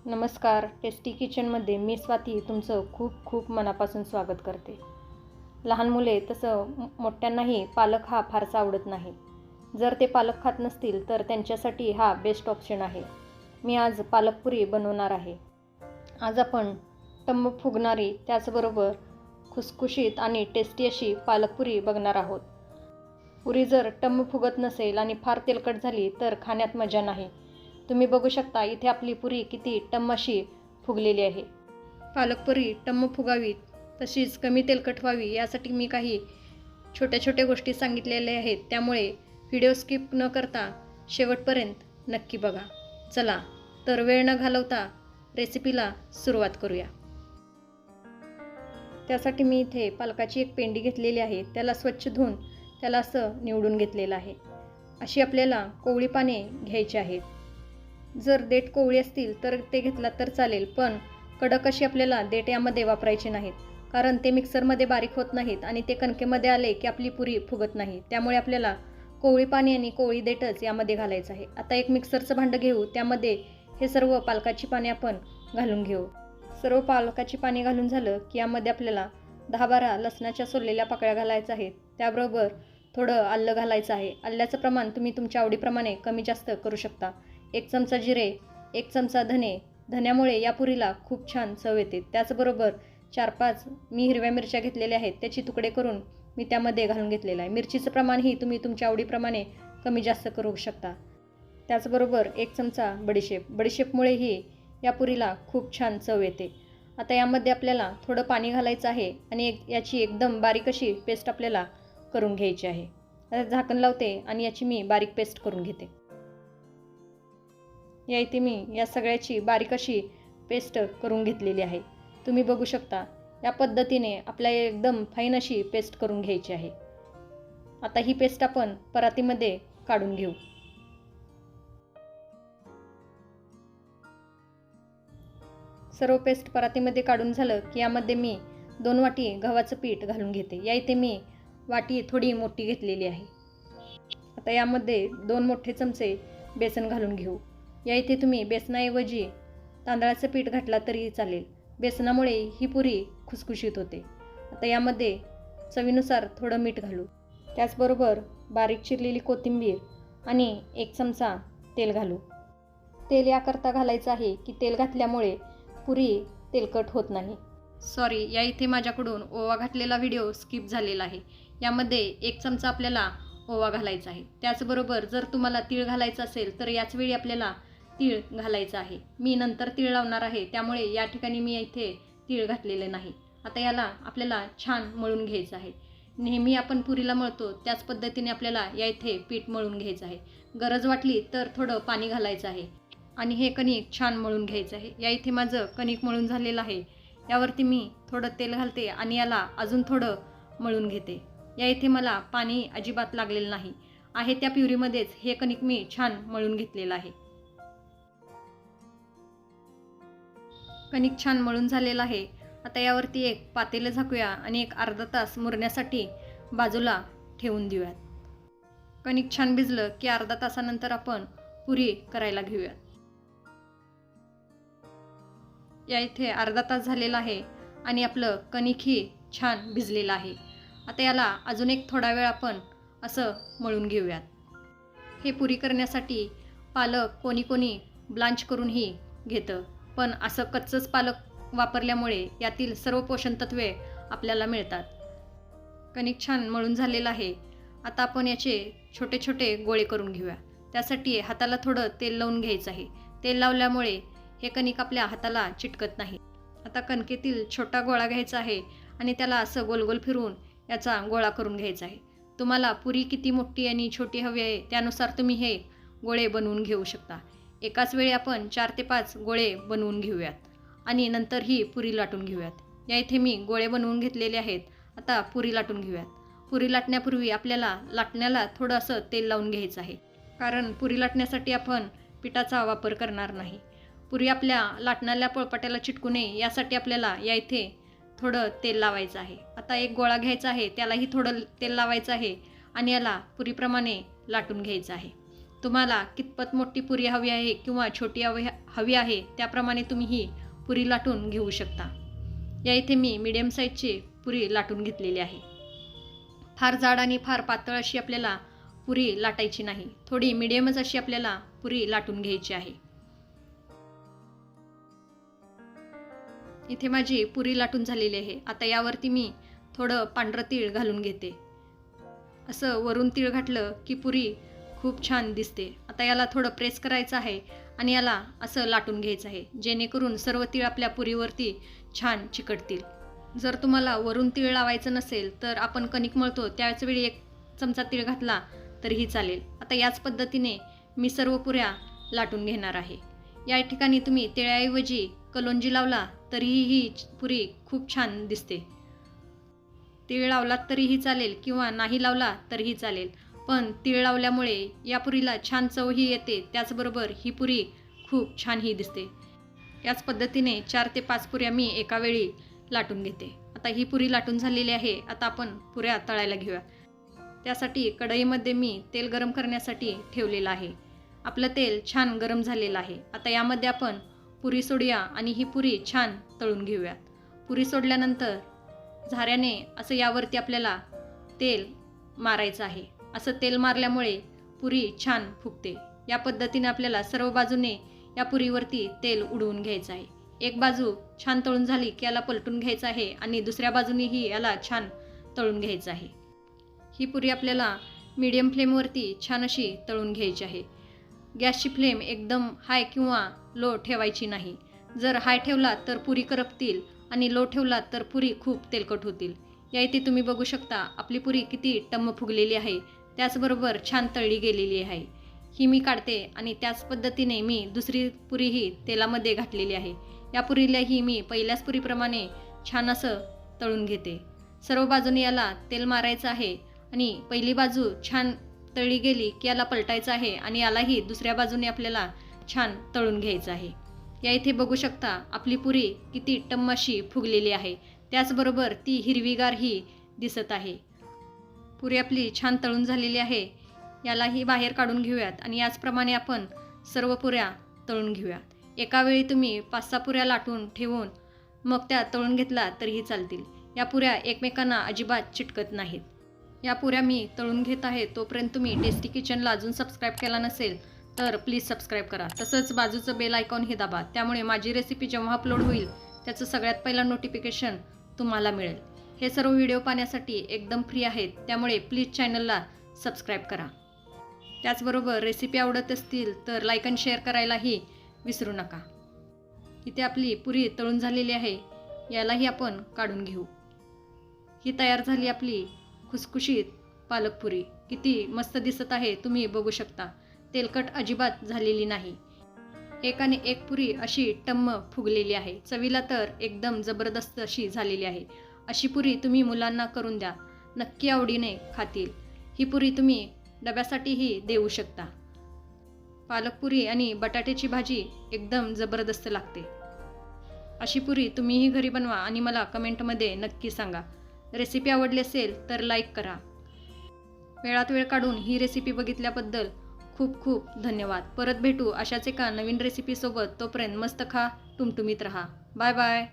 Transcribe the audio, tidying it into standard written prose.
नमस्कार. टेस्टी किचनमध्ये मी स्वाती तुमचं खूप खूप मनापासून स्वागत करते. लहान मुले तसं मोठ्यांनाही पालक हा फारसा आवडत नाही. जर ते पालक खात नसतील तर त्यांच्यासाठी हा बेस्ट ऑप्शन आहे. मी आज पालकपुरी बनवणार आहे. आज आपण टम्म फुगणारी त्याचबरोबर खुसखुशीत आणि टेस्टी अशी पालकपुरी बघणार आहोत. पुरी जर टम्म फुगत नसेल आणि फार तेलकट झाली तर खाण्यात मजा नाही. तुम्ही बघू शकता इथे आपली पुरी किती टम्म अशी फुगलेली आहे. पालकपुरी टम्म फुगावी तशीच कमी तेलकट व्हावी यासाठी मी काही छोट्या छोट्या गोष्टी सांगितलेल्या आहेत. त्यामुळे व्हिडिओ स्किप न करता शेवटपर्यंत नक्की बघा. चला तर वेळ न घालवता रेसिपीला सुरुवात करूया. त्यासाठी मी इथे पालकाची एक पेंडी घेतलेली आहे. त्याला स्वच्छ धुवून त्याला असं निवडून घेतलेलं आहे. अशी आपल्याला कोवळी पाने घ्यायची आहेत. जर देठ कोवळी असतील तर ते घेतला तर चालेल, पण कडक अशी आपल्याला देठ यामध्ये वापरायची नाहीत, कारण ते मिक्सरमध्ये बारीक होत नाहीत आणि ते कणकेमध्ये आले की आपली पुरी फुगत नाही. त्यामुळे आपल्याला कोवळी पाने आणि कोवळी देठच यामध्ये घालायचं आहे. आता एक मिक्सरचं भांडं घेऊ. त्यामध्ये हे सर्व पालकाची पाने आपण घालून घेऊ. सर्व पालकाची पाने घालून झालं की यामध्ये आपल्याला 10-12 लसणाच्या सोललेल्या पाकळ्या घालायच्या आहेत. त्याबरोबर थोडं आलं घालायचं आहे. आल्याचं प्रमाण तुम्ही तुमच्या आवडीप्रमाणे कमी जास्त करू शकता. 1 चमचा जिरे, 1 चमचा धने. धन्यामुळे या पुरीला खूप छान चव येते. त्याचबरोबर 4-5 मी हिरव्या मिरच्या घेतलेल्या आहेत. त्याची तुकडे करून मी त्यामध्ये घालून घेतलेलं आहे. मिरचीचं प्रमाणही तुम्ही तुमच्या आवडीप्रमाणे कमी जास्त करू शकता. त्याचबरोबर 1 चमचा बडीशेप. बडीशेपमुळेही या पुरीला खूप छान चव येते. आता यामध्ये आपल्याला थोडं पाणी घालायचं आहे आणि याची एकदम बारीक अशी पेस्ट आपल्याला करून घ्यायची आहे. आता झाकण लावते आणि याची मी बारीक पेस्ट करून घेते. या इथे मी या सगळ्याची बारीक अशी पेस्ट करून घेतलेली आहे. तुम्ही बघू शकता या पद्धतीने आपल्याला एकदम फाईन अशी पेस्ट करून घ्यायची आहे. आता ही पेस्ट आपण परातीमध्ये काढून घेऊ. सर्व पेस्ट परातीमध्ये काढून झालं की यामध्ये मी 2 वाटी गव्हाचं पीठ घालून घेते. या इथे मी वाटी थोडी मोठी घेतलेली आहे. आता यामध्ये 2 मोठे चमचे बेसन घालून घेऊ. या इथे तुम्ही बेसनाऐवजी तांदळाचं पीठ घातला तरी चालेल. बेसनामुळे ही पुरी खुसखुशीत होते. आता यामध्ये चवीनुसार थोडं मीठ घालू. त्याचबरोबर बारीक चिरलेली कोथिंबीर आणि 1 चमचा तेल घालू. तेल याकरता घालायचं आहे की तेल घातल्यामुळे पुरी तेलकट होत नाही. सॉरी, या इथे माझ्याकडून ओवा घातलेला व्हिडिओ स्किप झालेला आहे. यामध्ये 1 चमचा आपल्याला ओवा घालायचा आहे. त्याचबरोबर जर तुम्हाला तीळ घालायचं असेल तर याच वेळी आपल्याला तीळ घालायचं आहे. मी नंतर तीळ लावणार आहे, त्यामुळे या ठिकाणी मी इथे तीळ घातलेले नाही. आता याला आपल्याला छान मळून घ्यायचं आहे. नेहमी आपण पुरीला मळतो त्याच पद्धतीने आपल्याला या इथे पीठ मळून घ्यायचं आहे. गरज वाटली तर थोडं पाणी घालायचं आहे आणि हे कणिक छान मळून घ्यायचं आहे. या इथे माझं कणिक मळून झालेलं आहे. यावरती मी थोडं तेल घालते आणि याला अजून थोडं मळून घेते. या इथे मला पाणी अजिबात लागलेलं नाही आहे. त्या प्युरीमध्येच हे कणिक मी छान मळून घेतलेलं आहे. कणिक छान मळून झालेलं आहे. आता यावरती एक पातेलं झाकूया आणि एक अर्धा तास मुरण्यासाठी बाजूला ठेवून देऊयात. कणिक छान भिजलं की अर्धा तासानंतर आपण पुरी करायला घेऊयात. या इथे अर्धा तास झालेला आहे आणि आपलं कणिकही छान भिजलेलं आहे. आता याला अजून एक थोडा वेळ आपण असं मळून घेऊयात. हे पुरी करण्यासाठी पालक कोणी ब्लांच करूनही घेतं, पण असं कच्चंच पालक वापरल्यामुळे यातील सर्व पोषण तत्वे आपल्याला मिळतात. कणिक छान मळून झालेलं आहे. आता आपण याचे छोटे छोटे गोळे करून घेऊया. त्यासाठी हाताला थोडं तेल लावून घ्यायचं आहे. तेल लावल्यामुळे हे कणिक आपल्या हाताला चिटकत नाही. आता कणकेतील छोटा गोळा घ्यायचा आहे आणि त्याला असं गोल गोल फिरवून याचा गोळा करून घ्यायचा आहे. तुम्हाला पुरी किती मोठी आणि छोटी हवी आहे त्यानुसार तुम्ही हे गोळे बनवून घेऊ शकता. एकाच वेळी आपण 4 ते 5 गोळे बनवून घेऊयात आणि नंतर ही पुरी लाटून घेऊयात. या इथे मी गोळे बनवून घेतलेले आहेत. आता पुरी लाटून घेऊयात. पुरी लाटण्यापूर्वी आपल्याला लाटण्याला थोडं असं तेल लावून घ्यायचं आहे, कारण पुरी लाटण्यासाठी आपण पिठाचा वापर करणार नाही. पुरी आपल्या लाटणाऱ्या पोळपाट्याला चिटकू नये यासाठी आपल्याला या इथे थोडं तेल लावायचं आहे. आता एक गोळा घ्यायचा आहे, त्यालाही थोडं तेल लावायचं आहे आणि याला पुरीप्रमाणे लाटून घ्यायचं आहे. तुम्हाला कितपत मोठी पुरी हवी आहे किंवा छोटी हवी आहे त्याप्रमाणे तुम्ही ही पुरी लाटून घेऊ शकता. या इथे मी मीडियम साईजची पुरी लाटून घेतलेली आहे. फार जाड आणि फार पातळ अशी आपल्याला पुरी लाटायची नाही, थोडी मीडियमच अशी आपल्याला पुरी लाटून घ्यायची आहे. इथे माझी पुरी लाटून झालेली आहे. आता यावरती मी थोडं पांढरं तीळ घालून घेते. असं वरून तीळ घातलं की पुरी खूप छान दिसते. आता याला थोडं प्रेस करायचं आहे आणि याला असं लाटून घ्यायचं आहे, जेणेकरून सर्व तीळ आपल्या पुरीवरती छान चिकटतील. जर तुम्हाला वरून तीळ लावायचं नसेल तर आपण कणिक मळतो त्याच वेळी 1 चमचा तीळ घातला तरीही चालेल. आता याच पद्धतीने मी सर्व पुऱ्या लाटून घेणार आहे. या ठिकाणी तुम्ही तिळाऐवजी कलोंजी लावला तरीही ही पुरी खूप छान दिसते. तीळ लावलात तरीही चालेल किंवा नाही लावला तरीही चालेल, पण तीळ लावल्यामुळे या पुरीला छान चवही येते, त्याचबरोबर ही पुरी खूप छानही दिसते. याच पद्धतीने 4 ते 5 पुऱ्या मी एका वेळी लाटून घेते. आता ही पुरी लाटून झालेली आहे. आता आपण पुऱ्या तळायला घेऊया. त्यासाठी कढईमध्ये मी तेल गरम करण्यासाठी ठेवलेलं आहे. आपलं तेल छान गरम झालेलं आहे. आता यामध्ये आपण पुरी सोडूया आणि ही पुरी छान तळून घेऊयात. पुरी सोडल्यानंतर झाऱ्याने असं यावरती आपल्याला तेल मारायचं आहे. असं तेल मारल्यामुळे पुरी छान फुगते. या पद्धतीने आपल्याला सर्व बाजूने या पुरीवरती तेल उडवून घ्यायचं आहे. एक बाजू छान तळून झाली की याला पलटून घ्यायचं आहे आणि दुसऱ्या बाजूनेही याला छान तळून घ्यायचं आहे. ही पुरी आपल्याला मीडियम फ्लेमवरती छान अशी तळून घ्यायची आहे. गॅसची फ्लेम एकदम हाय किंवा लो ठेवायची नाही. जर हाय ठेवला तर पुरी करपतील आणि लो ठेवला तर पुरी खूप तेलकट होतील. या इथे तुम्ही बघू शकता आपली पुरी किती टम्म फुगलेली आहे, त्याचबरोबर छान तळली गेलेली आहे. ही मी काढते आणि त्याच पद्धतीने मी दुसरी पुरीही तेलामध्ये घातलेली आहे. या पुरीलाही मी पहिल्याच पुरीप्रमाणे छान असं तळून घेते. सर्व बाजूने याला तेल मारायचं आहे आणि पहिली बाजू छान तळली गेली की याला पलटायचं आहे आणि यालाही दुसऱ्या बाजूने आपल्याला छान तळून घ्यायचं आहे. या इथे बघू शकता आपली पुरी किती टम्म अशी फुगलेली आहे, त्याचबरोबर ती हिरवीगारही दिसत आहे. पुरी आपली छान तळून झालेली आहे. यालाही बाहेर काढून घेऊयात आणि याचप्रमाणे आपण सर्व पुऱ्या तळून घेऊयात. एका वेळी तुम्ही 5-6 पुऱ्या लाटून ठेवून मग त्या तळून घेतला तरीही चालतील. या पुऱ्या एकमेकांना अजिबात चिटकत नाहीत. या पुऱ्या मी तळून घेत आहे. तोपर्यंत तुम्ही टेस्टी किचनला अजून सबस्क्राईब केला नसेल तर प्लीज सबस्क्राईब करा. तसंच बाजूचं बेल आयकॉन हे दाबा, त्यामुळे माझी रेसिपी जेव्हा अपलोड होईल त्याचं सगळ्यात पहिला नोटिफिकेशन तुम्हाला मिळेल. हे सर्व व्हिडिओ पाहण्यासाठी एकदम फ्री आहेत, त्यामुळे प्लीज चॅनलला सबस्क्राईब करा. त्याचबरोबर रेसिपी आवडत असतील तर लाईक आणि शेअर करायलाही विसरू नका. इथे आपली पुरी तळून झालेली आहे. यालाही आपण काढून घेऊ. ही तयार झाली आपली खुसखुशीत पालक पुरी. किती मस्त दिसत आहे, तुम्ही बघू शकता. तेलकट अजिबात झालेली नाही. एकाने एक पुरी अशी टम्म फुगलेली आहे. चवीला तर एकदम जबरदस्त अशी झालेली आहे. अशी पुरी तुम्ही मुलांना करून द्या, नक्की आवडीने खातील. ही पुरी तुम्ही डब्यासाठीही देऊ शकता. पालक पुरी आणि बटाट्याची भाजी एकदम जबरदस्त लागते. अशी पुरी तुम्हीही घरी बनवा आणि मला कमेंटमध्ये नक्की सांगा. रेसिपी आवडली असेल तर लाईक करा. वेळात वेळ काढून ही रेसिपी बघितल्याबद्दल खूप खूप धन्यवाद. परत भेटू अशाच एका नवीन रेसिपीसोबत. तोपर्यंत मस्त खा, टुमटुमीत रहा. Bye bye.